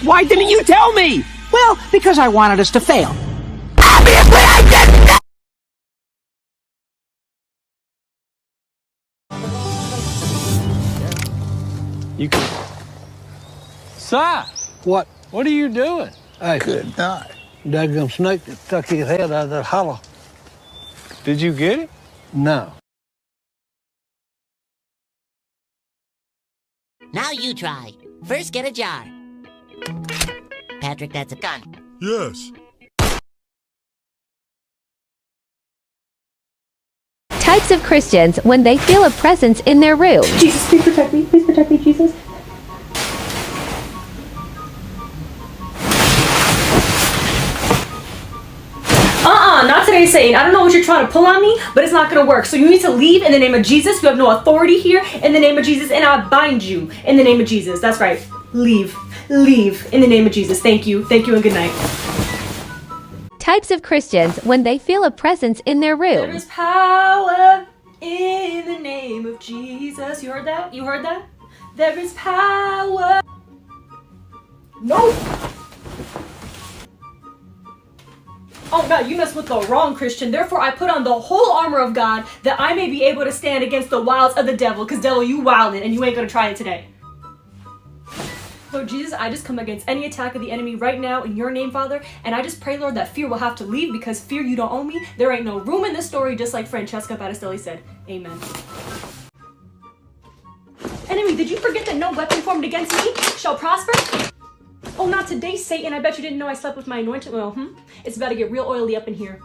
Why didn't you tell me? Well, because I wanted us to fail. Obviously I didn't! You can... Si! What? What are you doing? Hey, Good night. daggum snake that stuck his head out of that hollow. Did you get it? No. Now you try. First, get a jar. Patrick, that's a gun. Yes. Types of Christians when they feel a presence in their room. Jesus, please protect me. Please protect me, Jesus. Not today, Satan. I don't know what you're trying to pull on me, but it's not going to work. So you need to leave in the name of Jesus. You have no authority here in the name of Jesus, and I bind you in the name of Jesus. That's right. Leave. Leave in the name of Jesus. Thank you. Thank you and good night. Types of Christians when they feel a presence in their room. There is power in the name of Jesus. You heard that? You heard that? There is power. No. Oh God, you messed with the wrong Christian. Therefore, I put on the whole armor of God that I may be able to stand against the wiles of the devil. Because devil, you wildin' and you ain't gonna try it today. Lord Jesus, I just come against any attack of the enemy right now in your name, Father. And I just pray, Lord, that fear will have to leave because fear you don't own me. There ain't no room in this story, just like Francesca Battistelli said. Amen. Enemy, did you forget that no weapon formed against me shall prosper? Oh, not today, Satan. I bet you didn't know I slept with my anointed oil, It's about to get real oily up in here.